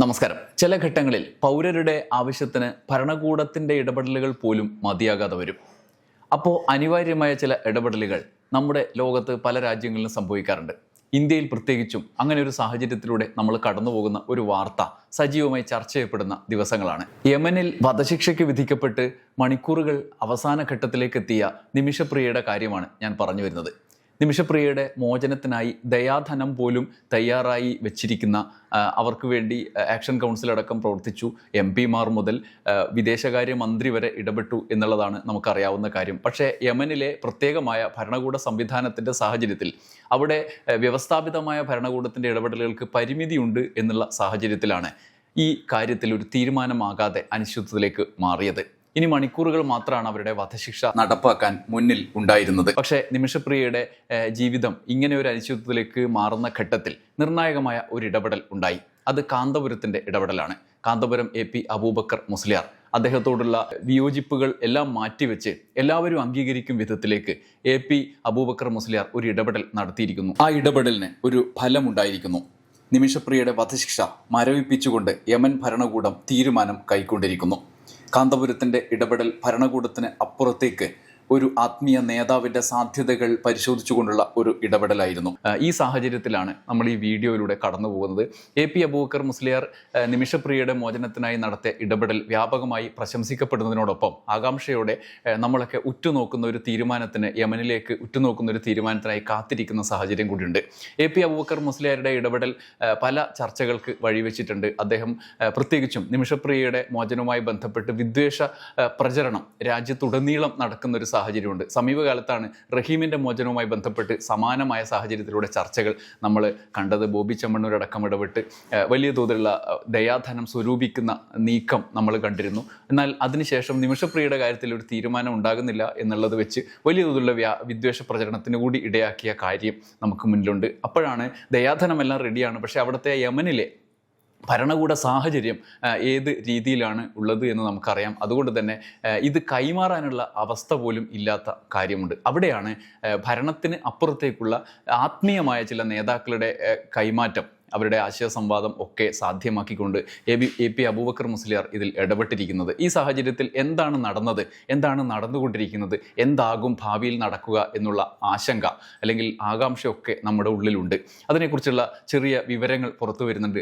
നമസ്കാരം. ചില ഘട്ടങ്ങളിൽ പൗരരുടെ ആവശ്യത്തിന് ഭരണകൂടത്തിൻ്റെ ഇടപെടലുകൾ പോലും മതിയാകാതെ വരും. അപ്പോൾ അനിവാര്യമായ ചില ഇടപെടലുകൾ നമ്മുടെ ലോകത്ത് പല രാജ്യങ്ങളിലും സംഭവിക്കാറുണ്ട്. ഇന്ത്യയിൽ പ്രത്യേകിച്ചും അങ്ങനെ ഒരു സാഹചര്യത്തിലൂടെ നമ്മൾ കടന്നു പോകുന്ന ഒരു വാർത്ത സജീവമായി ചർച്ച ചെയ്യപ്പെടുന്ന ദിവസങ്ങളാണ്. യമനിൽ വധശിക്ഷയ്ക്ക് വിധിക്കപ്പെട്ട് മണിക്കൂറുകൾ അവസാന ഘട്ടത്തിലേക്ക് എത്തിയ നിമിഷപ്രിയയുടെ കാര്യമാണ് ഞാൻ പറഞ്ഞു വരുന്നത്. നിമിഷപ്രിയയുടെ മോചനത്തിനായി ദയാധനം പോലും തയ്യാറായി വെച്ചിരിക്കുന്ന, അവർക്ക് വേണ്ടി ആക്ഷൻ കൗൺസിൽ അടക്കം പ്രവർത്തിച്ചു, MP-മാർ മുതൽ വിദേശകാര്യ മന്ത്രി വരെ ഇടപെട്ടു എന്നുള്ളതാണ് നമുക്കറിയാവുന്ന കാര്യം. പക്ഷേ യമനിലെ പ്രത്യേകമായ ഭരണകൂട സംവിധാനത്തിൻ്റെ സാഹചര്യത്തിൽ അവിടെ വ്യവസ്ഥാപിതമായ ഭരണകൂടത്തിൻ്റെ ഇടപെടലുകൾക്ക് പരിമിതിയുണ്ട് എന്നുള്ള സാഹചര്യത്തിലാണ് ഈ കാര്യത്തിൽ ഒരു തീരുമാനമാകാതെ അനിശ്ചിതത്വത്തിലേക്ക് മാറിയത്. ഇനി മണിക്കൂറുകൾ മാത്രമാണ് അവരുടെ വധശിക്ഷ നടപ്പാക്കാൻ മുന്നിൽ ഉണ്ടായിരുന്നത്. പക്ഷേ നിമിഷപ്രിയയുടെ ജീവിതം ഇങ്ങനെ ഒരു അനിശ്ചിതത്വത്തിലേക്ക് മാറുന്ന ഘട്ടത്തിൽ നിർണായകമായ ഒരു ഇടപെടൽ ഉണ്ടായി. അത് കാന്തപുരത്തിൻ്റെ ഇടപെടലാണ്. കാന്തപുരം AP അബൂബക്കർ മുസ്ലിയാർ അദ്ദേഹത്തോടുള്ള വിയോജിപ്പുകൾ എല്ലാം മാറ്റിവെച്ച് എല്ലാവരും അംഗീകരിക്കും വിധത്തിലേക്ക് AP അബൂബക്കർ മുസ്ലിയാർ ഒരു ഇടപെടൽ നടത്തിയിരിക്കുന്നു. ആ ഇടപെടലിന് ഒരു ഫലമുണ്ടായിരിക്കുന്നു. നിമിഷപ്രിയയുടെ വധശിക്ഷ മരവിപ്പിച്ചുകൊണ്ട് യമൻ ഭരണകൂടം തീരുമാനം കൈക്കൊണ്ടിരിക്കുന്നു. കാന്തപുരത്തിൻ്റെ ഇടപെടൽ ഭരണകൂടത്തിന് അപ്പുറത്തേക്ക് ഒരു ആത്മീയ നേതാവിൻ്റെ സാധ്യതകൾ പരിശോധിച്ചുകൊണ്ടുള്ള ഒരു ഇടപെടലായിരുന്നു. ഈ സാഹചര്യത്തിലാണ് നമ്മൾ ഈ വീഡിയോയിലൂടെ കടന്നു പോകുന്നത്. AP അബൂബക്കർ മുസ്ലിയാർ നിമിഷപ്രിയയുടെ മോചനത്തിനായി നടത്തിയ ഇടപെടൽ വ്യാപകമായി പ്രശംസിക്കപ്പെടുന്നതിനോടൊപ്പം ആകാംക്ഷയോടെ നമ്മളൊക്കെ ഉറ്റുനോക്കുന്ന ഒരു തീരുമാനത്തിന്, യമനിലേക്ക് ഉറ്റുനോക്കുന്ന ഒരു തീരുമാനത്തിനായി കാത്തിരിക്കുന്ന സാഹചര്യം കൂടിയുണ്ട്. AP അബൂബക്കർ മുസ്ലിയാരുടെ ഇടപെടൽ പല ചർച്ചകൾക്ക് വഴിവെച്ചിട്ടുണ്ട്. അദ്ദേഹം പ്രത്യേകിച്ചും നിമിഷപ്രിയയുടെ മോചനവുമായി ബന്ധപ്പെട്ട് വിദ്വേഷ പ്രചരണം രാജ്യത്തുടനീളം നടക്കുന്ന ഒരു സാഹചര്യമുണ്ട്. സമീപകാലത്താണ് റഹീമിൻ്റെ മോചനവുമായി ബന്ധപ്പെട്ട് സമാനമായ സാഹചര്യത്തിലൂടെ ചർച്ചകൾ നമ്മൾ കണ്ടത്. ബോബി ചെമ്മണ്ണൂർ അടക്കം ഇടപെട്ട് വലിയ തോതിലുള്ള ദയാധനം സ്വരൂപിക്കുന്ന നീക്കം നമ്മൾ കണ്ടിരുന്നു. എന്നാൽ അതിനുശേഷം നിമിഷപ്രിയയുടെ കാര്യത്തിൽ ഒരു തീരുമാനം ഉണ്ടാകുന്നില്ല എന്നുള്ളത് വെച്ച് വലിയ തോതിലുള്ള വിദ്വേഷ പ്രചരണത്തിന് കൂടി ഇടയാക്കിയ കാര്യം നമുക്ക് മുന്നിലുണ്ട്. അപ്പോഴാണ് ദയാധനമെല്ലാം റെഡിയാണ്, പക്ഷേ അവിടുത്തെ യമനിലെ ഭരണകൂട സാഹചര്യം ഏത് രീതിയിലാണ് ഉള്ളത് എന്ന് നമുക്കറിയാം. അതുകൊണ്ട് തന്നെ ഇത് കൈമാറാനുള്ള അവസ്ഥ പോലും ഇല്ലാത്ത കാര്യമുണ്ട്. അവിടെയാണ് ഭരണത്തിന് അപ്പുറത്തേക്കുള്ള ആത്മീയമായ ചില നേതാക്കളുടെ കൈമാറ്റം, അവരുടെ ആശയസംവാദം ഒക്കെ സാധ്യമാക്കിക്കൊണ്ട് AP അബൂബക്കർ മുസ്ലിയാർ ഇതിൽ ഇടപെട്ടിരിക്കുന്നത്. ഈ സാഹചര്യത്തിൽ എന്താണ് നടന്നത്, എന്താണ് നടന്നുകൊണ്ടിരിക്കുന്നത്, എന്താകും ഭാവിയിൽ നടക്കുക എന്നുള്ള ആശങ്ക അല്ലെങ്കിൽ ആകാംക്ഷയൊക്കെ നമ്മുടെ ഉള്ളിലുണ്ട്. അതിനെക്കുറിച്ചുള്ള ചെറിയ വിവരങ്ങൾ പുറത്തു വരുന്നുണ്ട്.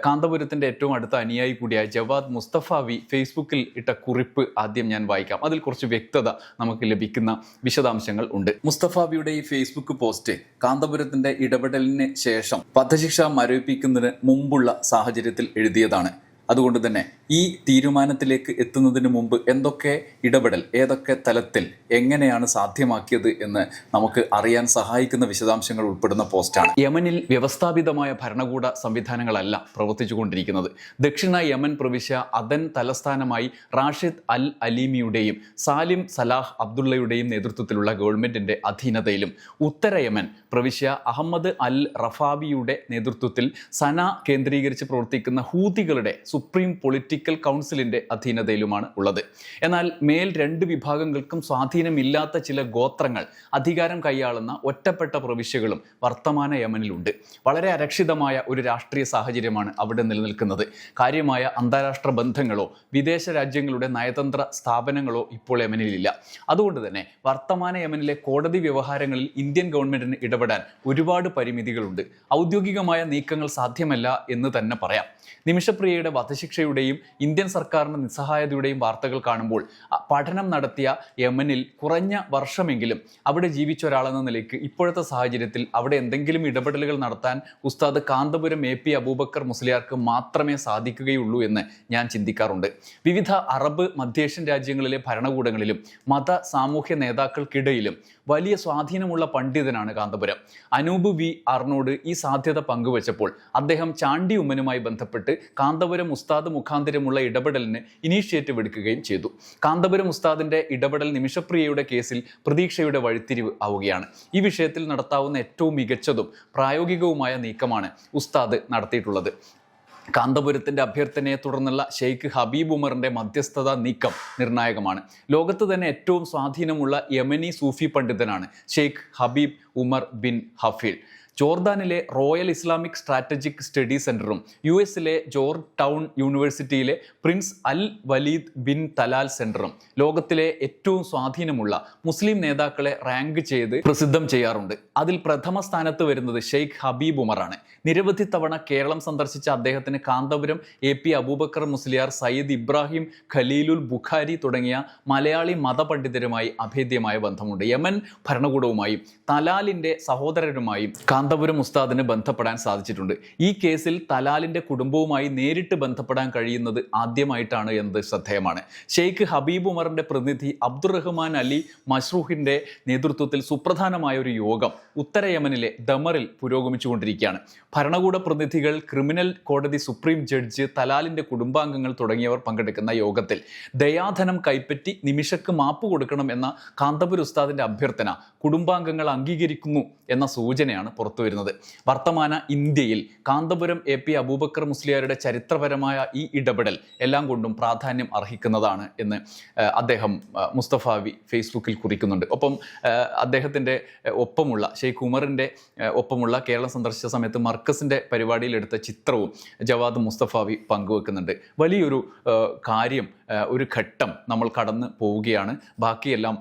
കാന്തപുരത്തിൻ്റെ ഏറ്റവും അടുത്ത അനുയായി കൂടിയായ ജവാദ് മുസ്തഫാവി ഫേസ്ബുക്കിൽ ഇട്ട കുറിപ്പ് ആദ്യം ഞാൻ വായിക്കാം. അതിൽ കുറച്ച് വ്യക്തത നമുക്ക് ലഭിക്കുന്ന വിശദാംശങ്ങൾ ഉണ്ട്. മുസ്തഫാവിയുടെ ഈ ഫേസ്ബുക്ക് പോസ്റ്റ് കാന്തപുരത്തിൻ്റെ ഇടപെടലിന് ശേഷം വധശിക്ഷ മരവിപ്പിക്കുന്നതിന് മുമ്പുള്ള സാഹചര്യത്തിൽ എഴുതിയതാണ്. അതുകൊണ്ട് തന്നെ ഈ തീരുമാനത്തിലേക്ക് എത്തുന്നതിന് മുമ്പ് എന്തൊക്കെ ഇടപെടൽ, ഏതൊക്കെ തലത്തിൽ, എങ്ങനെയാണ് സാധ്യമാക്കിയത് എന്ന് നമുക്ക് അറിയാൻ സഹായിക്കുന്ന വിശദാംശങ്ങൾ ഉൾപ്പെടുന്ന പോസ്റ്റാണ്. യമനിൽ വ്യവസ്ഥാപിതമായ ഭരണകൂട സംവിധാനങ്ങളല്ല പ്രവർത്തിച്ചുകൊണ്ടിരിക്കുന്നത്. ദക്ഷിണ യമൻ പ്രവിശ്യ അദൻ തലസ്ഥാനമായി റാഷിദ് അൽ അലീമിയുടെയും സാലിം സലാഹ് അബ്ദുള്ളയുടെയും നേതൃത്വത്തിലുള്ള ഗവൺമെൻറ്റിൻ്റെ അധീനതയിലും ഉത്തര യമൻ പ്രവിശ്യ അഹമ്മദ് അൽ റഫാബിയുടെ നേതൃത്വത്തിൽ സന കേന്ദ്രീകരിച്ച് പ്രവർത്തിക്കുന്ന ഹൂതികളുടെ സുപ്രീം പൊളിറ്റിക്കൽ കൗൺസിലിൻ്റെ അധീനതയിലുമാണ് ഉള്ളത്. എന്നാൽ മേൽ രണ്ട് വിഭാഗങ്ങൾക്കും സ്വാധീനമില്ലാത്ത ചില ഗോത്രങ്ങൾ അധികാരം കൈയാളുന്ന ഒറ്റപ്പെട്ട പ്രവിശ്യകളും വർത്തമാന യമനിലുണ്ട്. വളരെ അരക്ഷിതമായ ഒരു രാഷ്ട്രീയ സാഹചര്യമാണ് അവിടെ നിലനിൽക്കുന്നത്. കാര്യമായ അന്താരാഷ്ട്ര ബന്ധങ്ങളോ വിദേശ രാജ്യങ്ങളുടെ നയതന്ത്ര സ്ഥാപനങ്ങളോ ഇപ്പോൾ യമനിലില്ല. അതുകൊണ്ട് തന്നെ വർത്തമാന യമനിലെ കോടതി വ്യവഹാരങ്ങളിൽ ഇന്ത്യൻ ഗവൺമെൻറ്റിന് ഇടപെടാൻ ഒരുപാട് പരിമിതികളുണ്ട്. ഔദ്യോഗികമായ നീക്കങ്ങൾ സാധ്യമല്ല എന്ന് തന്നെ പറയാം. നിമിഷപ്രിയയുടെ വധശിക്ഷയുടെയും ഇന്ത്യൻ സർക്കാരിൻ്റെ നിസ്സഹായതയുടെയും വാർത്തകൾ കാണുമ്പോൾ പഠനം നടത്തിയ യമനിൽ കുറഞ്ഞ വർഷമെങ്കിലും അവിടെ ജീവിച്ച ഒരാളെന്ന നിലയ്ക്ക് ഇപ്പോഴത്തെ സാഹചര്യത്തിൽ അവിടെ എന്തെങ്കിലും ഇടപെടലുകൾ നടത്താൻ ഉസ്താദ് കാന്തപുരം AP അബൂബക്കർ മുസ്ലിയാർക്ക് മാത്രമേ സാധിക്കുകയുള്ളൂ എന്ന് ഞാൻ ചിന്തിക്കാറുണ്ട്. വിവിധ അറബ് മധ്യേഷ്യൻ രാജ്യങ്ങളിലെ ഭരണകൂടങ്ങളിലും മത സാമൂഹ്യ നേതാക്കൾക്കിടയിലും വലിയ സ്വാധീനമുള്ള പണ്ഡിതനാണ് കാന്തപുരം. അനൂപ് V. ആറിനോട് ഈ സാധ്യത പങ്കുവച്ചപ്പോൾ അദ്ദേഹം ചാണ്ടി ഉമ്മനുമായി ബന്ധപ്പെട്ട് കാന്തപുരം ഉസ്താദ് മുഖാന്തരമുള്ള ഇടപെടലിന് ഇനീഷ്യേറ്റീവ് എടുക്കുകയും ചെയ്തു. കാന്തപുരം ഉസ്താദിൻ്റെ ഇടപെടൽ നിമിഷപ്രിയയുടെ കേസിൽ പ്രതീക്ഷയുടെ വഴിത്തിരിവ് ആവുകയാണ്. ഈ വിഷയത്തിൽ നടത്താവുന്ന ഏറ്റവും മികച്ചതും പ്രായോഗികവുമായ നീക്കമാണ് ഉസ്താദ് നടത്തിയിട്ടുള്ളത്. കാന്തപുരത്തിൻ്റെ അഭ്യർത്ഥനയെ തുടർന്നുള്ള ഷെയ്ഖ് ഹബീബ് ഉമറിൻ്റെ മധ്യസ്ഥത നീക്കം നിർണായകമാണ്. ലോകത്ത് തന്നെ ഏറ്റവും സ്വാധീനമുള്ള യമനി സൂഫി പണ്ഡിതനാണ് Sheikh Habib Umar bin Hafeel. ജോർദാനിലെ റോയൽ ഇസ്ലാമിക് സ്ട്രാറ്റജിക് സ്റ്റഡി സെന്ററും US-ലെ ജോർജ് ടൗൺ യൂണിവേഴ്സിറ്റിയിലെ Prince Al Waleed bin Talal സെന്ററും ലോകത്തിലെ ഏറ്റവും സ്വാധീനമുള്ള മുസ്ലിം നേതാക്കളെ റാങ്ക് ചെയ്ത് പ്രസിദ്ധം ചെയ്യാറുണ്ട്. അതിൽ പ്രഥമ സ്ഥാനത്ത് വരുന്നത് ഷെയ്ഖ് ഹബീബ് ഉമറാണ്. നിരവധി തവണ കേരളം സന്ദർശിച്ച അദ്ദേഹത്തിന് കാന്തപുരം AP അബൂബക്കർ മുസ്ലിയാർ, സയ്യിദ് ഇബ്രാഹിം ഖലീലുൽ ബുഖാരി തുടങ്ങിയ മലയാളി മതപണ്ഡിതരുമായി അഭേദ്യമായ ബന്ധമുണ്ട്. യമൻ ഭരണകൂടവുമായും തലാലിന്റെ സഹോദരരുമായും കാന്തപുരം ഉസ്താദിന് ബന്ധപ്പെടാൻ സാധിച്ചിട്ടുണ്ട്. ഈ കേസിൽ തലാലിന്റെ കുടുംബവുമായി നേരിട്ട് ബന്ധപ്പെടാൻ കഴിയുന്നത് ആദ്യമായിട്ടാണ് എന്നത് ശ്രദ്ധേയമാണ്. ഷെയ്ഖ് ഹബീബ് ഉമറിന്റെ പ്രതിനിധി അബ്ദുറഹ്മാൻ അലി മഷ്റൂഹിന്റെ നേതൃത്വത്തിൽ സുപ്രധാനമായ ഒരു യോഗം ഉത്തര യമനിലെ ദമറിൽ പുരോഗമിച്ചുകൊണ്ടിരിക്കുകയാണ്. ഭരണകൂട പ്രതിനിധികൾ, ക്രിമിനൽ കോടതി സുപ്രീം ജഡ്ജ്, തലാലിന്റെ കുടുംബാംഗങ്ങൾ തുടങ്ങിയവർ പങ്കെടുക്കുന്ന യോഗത്തിൽ ദയാധനം കൈപ്പറ്റി നിമിഷക്ക് മാപ്പ് കൊടുക്കണം എന്ന കാന്തപുരം ഉസ്താദിന്റെ അഭ്യർത്ഥന കുടുംബാംഗങ്ങൾ അംഗീകരിക്കുന്നു എന്ന സൂചനയാണ് പുറത്തുവരുന്നത്. വർത്തമാന ഇന്ത്യയിൽ കാന്തപുരം AP അബൂബക്കർ മുസ്ലിയാരുടെ ചരിത്രപരമായ ഈ ഇടപെടൽ എല്ലാം കൊണ്ടും പ്രാധാന്യം അർഹിക്കുന്നതാണ് എന്ന് അദ്ദേഹം മുസ്തഫാവി ഫേസ്ബുക്കിൽ കുറിക്കുന്നുണ്ട്. ഒപ്പം അദ്ദേഹത്തിൻ്റെ ഒപ്പമുള്ള ഷെയ്ഖ് ഉമറിൻ്റെ ഒപ്പമുള്ള കേരളം സന്ദർശിച്ച സമയത്ത് മർക്കസിൻ്റെ പരിപാടിയിൽ എടുത്ത ചിത്രവും ജവാദ് മുസ്തഫാവി പങ്കുവെക്കുന്നുണ്ട്. വലിയൊരു കാര്യം, ഒരു ഘട്ടം നമ്മൾ കടന്നു പോവുകയാണ്. ബാക്കിയെല്ലാം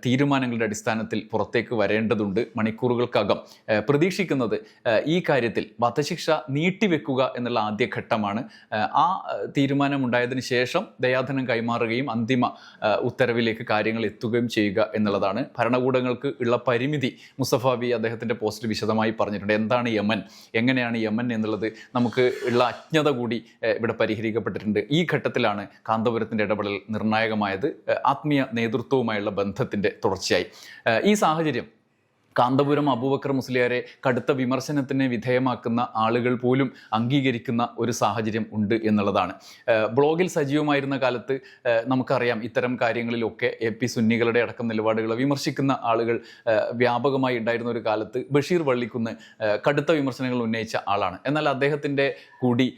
തീരുമാനങ്ങളുടെ അടിസ്ഥാനത്തിൽ പുറത്തേക്ക് വരേണ്ടതുണ്ട്. മണിക്കൂറുകൾക്കകം പ്രതീക്ഷിക്കുന്നത് ഈ കാര്യത്തിൽ വധശിക്ഷ നീട്ടിവെക്കുക എന്നുള്ള ആദ്യ ഘട്ടമാണ്. ആ തീരുമാനമുണ്ടായതിനു ശേഷം ദയാധനം കൈമാറുകയും അന്തിമ ഉത്തരവിലേക്ക് കാര്യങ്ങൾ എത്തുകയും ചെയ്യുക എന്നുള്ളതാണ്. ഭരണകൂടങ്ങൾക്ക് ഉള്ള പരിമിതി മുസ്തഫാവി അദ്ദേഹത്തിൻ്റെ പോസ്റ്റിൽ വിശദമായി പറഞ്ഞിട്ടുണ്ട്. എന്താണ് യമൻ, എങ്ങനെയാണ് യമൻ എന്നുള്ളത് നമുക്ക് ഉള്ള അജ്ഞത കൂടി ഇവിടെ പരിഹരിക്കപ്പെട്ടിട്ടുണ്ട്. ഈ ഘട്ടത്തിലാണ് കാന്തപുരത്തിൻ്റെ ഇടപെടൽ നിർണായകമായത്. ആത്മീയ നേതൃത്വവുമായുള്ള ബന്ധത്തിൻ്റെ തുടർച്ചയായി ഈ സാഹചര്യം കാന്തപുരം അബൂബക്കർ മുസ്ലിയാരെ കടുത്ത വിമർശനത്തിന് വിധേയമാക്കുന്ന ആളുകൾ പോലും അംഗീകരിക്കുന്ന ഒരു സാഹചര്യം ഉണ്ട് എന്നുള്ളതാണ്. ബ്ലോഗിൽ സജീവമായിരുന്ന കാലത്ത് നമുക്കറിയാം ഇത്തരം കാര്യങ്ങളിലൊക്കെ AP സുന്നികളുടെ അടക്കം നിലപാടുകളെ വിമർശിക്കുന്ന ആളുകൾ വ്യാപകമായി ഉണ്ടായിരുന്ന ഒരു കാലത്ത് ബഷീർ വള്ളിക്കുന്ന് കടുത്ത വിമർശനങ്ങൾ ഉന്നയിച്ച ആളാണ്. എന്നാൽ അദ്ദേഹത്തിൻ്റെ കൂടി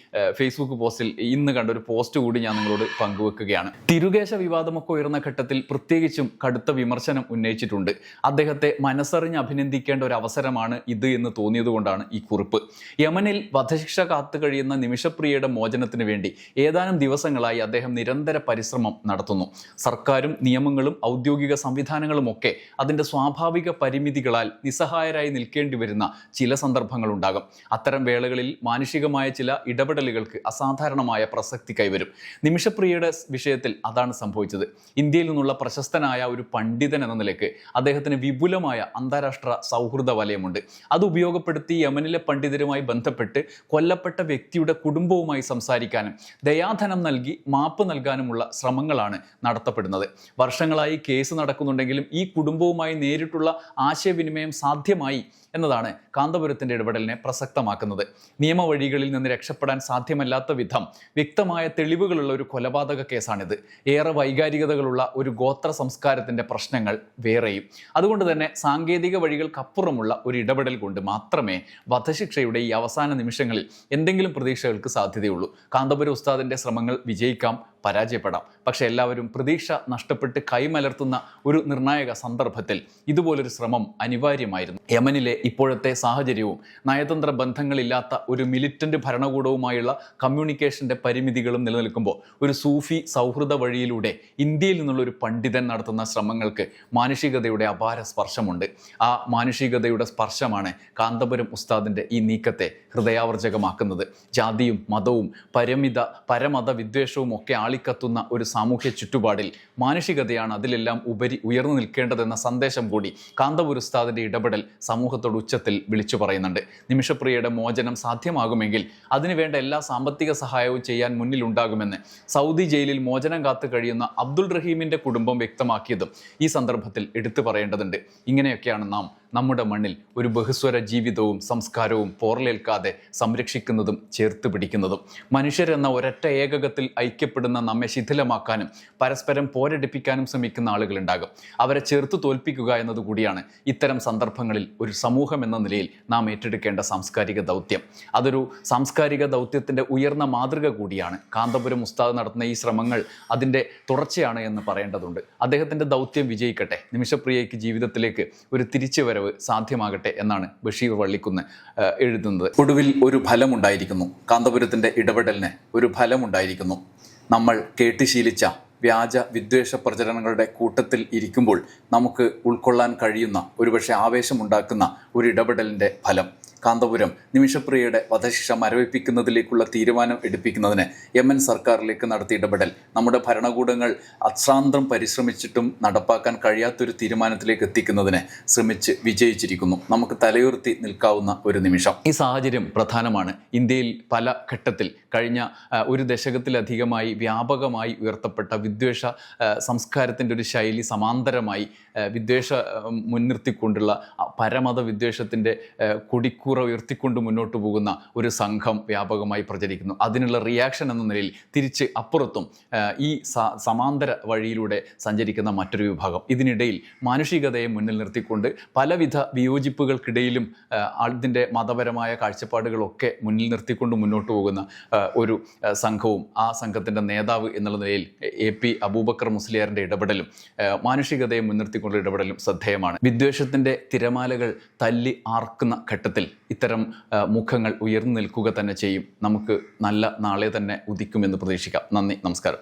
ഫേസ്ബുക്ക് പോസ്റ്റിൽ ഇന്ന് കണ്ട ഒരു പോസ്റ്റ് കൂടി ഞാൻ നിങ്ങളോട് പങ്കുവെക്കുകയാണ്. തിരുകേശ വിവാദമൊക്കെ ഉയർന്ന ഘട്ടത്തിൽ പ്രത്യേകിച്ചും കടുത്ത വിമർശനം ഉന്നയിച്ചിട്ടുണ്ട്. അദ്ദേഹത്തെ മനസ്സറിഞ്ഞ് അഭിനന്ദിക്കേണ്ട ഒരു അവസരമാണ് ഇത് എന്ന് തോന്നിയതുകൊണ്ടാണ് ഈ കുറിപ്പ്. യമനിൽ വധശിക്ഷ കാത്തു കഴിയുന്ന നിമിഷപ്രിയയുടെ മോചനത്തിന് വേണ്ടി ഏതാനും ദിവസങ്ങളായി അദ്ദേഹം നിരന്തര പരിശ്രമം നടത്തുന്നു. സർക്കാരും നിയമങ്ങളും ഔദ്യോഗിക സംവിധാനങ്ങളും ഒക്കെ അതിൻ്റെ സ്വാഭാവിക പരിമിതികളാൽ നിസ്സഹായരായി നിൽക്കേണ്ടി വരുന്ന ചില സന്ദർഭങ്ങളുണ്ടാകും. അത്തരം വേളകളിൽ മാനുഷികമായ ചില ഇടപെടലുകൾക്ക് അസാധാരണമായ പ്രസക്തി കൈവരും. നിമിഷപ്രിയയുടെ വിഷയത്തിൽ അതാണ് സംഭവിച്ചത്. ഇന്ത്യയിൽ നിന്നുള്ള പ്രശസ്തനായ ഒരു പണ്ഡിതൻ എന്ന നിലയ്ക്ക് അദ്ദേഹത്തിന് വിപുലമായ അന്താരാഷ്ട്ര സൗഹൃദ വലയമുണ്ട്. അത് ഉപയോഗപ്പെടുത്തി യമനിലെ പണ്ഡിതരുമായി ബന്ധപ്പെട്ട് കൊല്ലപ്പെട്ട വ്യക്തിയുടെ കുടുംബവുമായി സംസാരിക്കാനും ദയാധനം നൽകി മാപ്പ് നൽകാനുമുള്ള ശ്രമങ്ങളാണ് നടത്തപ്പെടുന്നത്. വർഷങ്ങളായി കേസ് നടക്കുന്നുണ്ടെങ്കിലും ഈ കുടുംബവുമായി നേരിട്ടുള്ള ആശയവിനിമയം സാധ്യമായി എന്നതാണ് കാന്തപുരത്തിൻ്റെ ഇടപെടലിനെ പ്രസക്തമാക്കുന്നത്. നിയമവഴികളിൽ നിന്ന് രക്ഷപ്പെടാൻ സാധ്യമല്ലാത്ത വിധം വ്യക്തമായ തെളിവുകളുള്ള ഒരു കൊലപാതക കേസാണിത്. ഏറെ വൈകാരികതകളുള്ള ഒരു ഗോത്ര സംസ്കാരത്തിൻ്റെ പ്രശ്നങ്ങൾ വേറെയും. അതുകൊണ്ട് തന്നെ സാങ്കേതിക വഴികൾക്കപ്പുറമുള്ള ഒരു ഇടപെടൽ കൊണ്ട് മാത്രമേ വധശിക്ഷയുടെ ഈ അവസാന നിമിഷങ്ങളിൽ എന്തെങ്കിലും പ്രതീക്ഷകൾക്ക് സാധ്യതയുള്ളൂ. കാന്തപുരം ഉസ്താദിൻ്റെ ശ്രമങ്ങൾ വിജയിക്കാം, പരാജയപ്പെടാം. പക്ഷെ എല്ലാവരും പ്രതീക്ഷ നഷ്ടപ്പെട്ട് കൈമലർത്തുന്ന ഒരു നിർണായക സന്ദർഭത്തിൽ ഇതുപോലൊരു ശ്രമം അനിവാര്യമായിരുന്നു. യമനിലെ ഇപ്പോഴത്തെ സാഹചര്യവും നയതന്ത്ര ബന്ധങ്ങളില്ലാത്ത ഒരു മിലിറ്റന്റ് ഭരണകൂടവുമായുള്ള കമ്മ്യൂണിക്കേഷന്റെ പരിമിതികളും നിലനിൽക്കുമ്പോൾ ഒരു സൂഫി സൗഹൃദ വഴിയിലൂടെ ഇന്ത്യയിൽ നിന്നുള്ള ഒരു പണ്ഡിതൻ നടത്തുന്ന ശ്രമങ്ങൾക്ക് മാനുഷികതയുടെ അപാര സ്പർശമുണ്ട്. ആ മാനുഷികതയുടെ സ്പർശമാണ് കാന്തപുരം ഉസ്താദിൻ്റെ ഈ നീക്കത്തെ ഹൃദയാവർജകമാക്കുന്നത്. ജാതിയും മതവും പരമത വിദ്വേഷവും ഒക്കെ ആളിക്കത്തുന്ന ഒരു സാമൂഹ്യ ചുറ്റുപാടിൽ മാനുഷികതയാണ് അതിലെല്ലാം ഉപരി ഉയർന്നു നിൽക്കേണ്ടതെന്ന സന്ദേശം കൂടി കാന്തപുരം ഉസ്താദിൻ്റെ ഇടപെടൽ സമൂഹത്തോട് ഉച്ചത്തിൽ വിളിച്ചു പറയുന്നുണ്ട്. നിമിഷപ്രിയയുടെ മോചനം സാധ്യമാകുമെങ്കിൽ അതിനുവേണ്ട എല്ലാ സാമ്പത്തിക സഹായവും ചെയ്യാൻ മുന്നിലുണ്ടാകുമെന്ന് സൗദി ജയിലിൽ മോചനം കാത്തു കഴിയുന്ന അബ്ദുൾ റഹീമിൻ്റെ കുടുംബം വ്യക്തമാക്കിയതും ഈ സന്ദർഭത്തിൽ എടുത്തു പറയേണ്ടതുണ്ട്. ഇങ്ങനെയൊക്കെയാണ് നാം നമ്മുടെ മണ്ണിൽ ഒരു ബഹുസ്വര ജീവിതവും സംസ്കാരവും പോറലേൽക്കാതെ സംരക്ഷിക്കുന്നതും ചേർത്ത് പിടിക്കുന്നതും. മനുഷ്യരെന്ന ഒരൊറ്റ ഏകകത്തിൽ ഐക്യപ്പെടുന്ന നമ്മെ ശിഥിലമാക്കാനും പരസ്പരം പോരടിപ്പിക്കാനും ശ്രമിക്കുന്ന ആളുകളുണ്ടാകും. അവരെ ചേർത്ത് തോൽപ്പിക്കുക എന്നതുകൂടിയാണ് ഇത്തരം സന്ദർഭങ്ങളിൽ ഒരു സമൂഹം എന്ന നിലയിൽ നാം ഏറ്റെടുക്കേണ്ട സാംസ്കാരിക ദൗത്യം. അതൊരു സാംസ്കാരിക ദൗത്യത്തിൻ്റെ ഉയർന്ന മാതൃക കൂടിയാണ്. കാന്തപുരം ഉസ്താദ് നടത്തുന്ന ഈ ശ്രമങ്ങൾ അതിൻ്റെ തുടർച്ചയാണ് എന്ന് പറയേണ്ടതുണ്ട്. അദ്ദേഹത്തിൻ്റെ ദൗത്യം വിജയിക്കട്ടെ. നിമിഷപ്രിയയ്ക്ക് ജീവിതത്തിലേക്ക് ഒരു തിരിച്ചുവരവ് തിരിച്ചുവരവ് സാധ്യമാകട്ടെ എന്നാണ് ബഷീർ വള്ളിക്കുന്ന് എഴുതുന്നത്. ഒടുവിൽ ഒരു ഫലമുണ്ടായിരിക്കുന്നു. കാന്തപുരത്തിൻ്റെ ഇടപെടലിന് ഒരു ഫലമുണ്ടായിരിക്കുന്നു. നമ്മൾ കേട്ടുശീലിച്ച വ്യാജ വിദ്വേഷ പ്രചരണങ്ങളുടെ കൂട്ടത്തിൽ ഇരിക്കുമ്പോൾ നമുക്ക് ഉൾക്കൊള്ളാൻ കഴിയുന്ന ഒരുപക്ഷെ ആവേശമുണ്ടാക്കുന്ന ഒരു ഇടപെടലിൻ്റെ ഫലം. കാന്തപുരം നിമിഷപ്രിയയുടെ വധശിക്ഷ മരവിപ്പിക്കുന്നതിലേക്കുള്ള തീരുമാനം എടുപ്പിക്കുന്നതിന് യമൻ സർക്കാരിലേക്ക് നടത്തിയ ഇടപെടൽ നമ്മുടെ ഭരണകൂടങ്ങൾ അശ്രാന്തം പരിശ്രമിച്ചിട്ടും നടപ്പാക്കാൻ കഴിയാത്തൊരു തീരുമാനത്തിലേക്ക് എത്തിക്കുന്നതിന് ശ്രമിച്ച് വിജയിച്ചിരിക്കുന്നു. നമുക്ക് തലയുയർത്തി നിൽക്കാവുന്ന ഒരു നിമിഷം. ഈ സാഹചര്യം പ്രധാനമാണ്. ഇന്ത്യയിൽ പല ഘട്ടത്തിൽ കഴിഞ്ഞ ഒരു ദശകത്തിലധികമായി വ്യാപകമായി ഉയർത്തപ്പെട്ട വിദ്വേഷ സംസ്കാരത്തിൻ്റെ ഒരു ശൈലി സമാന്തരമായി വിദ്വേഷ മുൻനിർത്തിക്കൊണ്ടുള്ള പരമത വിദ്വേഷത്തിൻ്റെ കൊടിക്കൂറ ഉയർത്തിക്കൊണ്ട് മുന്നോട്ട് പോകുന്ന ഒരു സംഘം വ്യാപകമായി പ്രചരിക്കുന്നു. അതിനുള്ള റിയാക്ഷൻ എന്ന നിലയിൽ തിരിച്ച് അപ്പുറത്തും ഈ സമാന്തര വഴിയിലൂടെ സഞ്ചരിക്കുന്ന മറ്റൊരു വിഭാഗം. ഇതിനിടയിൽ മാനുഷികതയെ മുന്നിൽ നിർത്തിക്കൊണ്ട് പലവിധ വിയോജിപ്പുകൾക്കിടയിലും അതിൻ്റെ മതപരമായ കാഴ്ചപ്പാടുകളൊക്കെ മുന്നിൽ നിർത്തിക്കൊണ്ട് മുന്നോട്ട് പോകുന്ന ഒരു സംഘവും ആ സംഘത്തിൻ്റെ നേതാവ് എന്നുള്ള നിലയിൽ AP അബൂബക്കർ മുസ്ലിയാറിൻ്റെ ഇടപെടലും മാനുഷികതയെ മുൻനിർത്തിക്കൊണ്ടുള്ള ഇടപെടലും ശ്രദ്ധേയമാണ്. വിദ്വേഷത്തിൻ്റെ തിരമാലകൾ തല്ലി ആർക്കുന്ന ഘട്ടത്തിൽ ഇത്തരം മുഖങ്ങൾ ഉയർന്നു നിൽക്കുക തന്നെ ചെയ്യും. നമുക്ക് നല്ല നാളെ തന്നെ ഉദിക്കുമെന്ന് പ്രതീക്ഷിക്കാം. നന്ദി, നമസ്കാരം.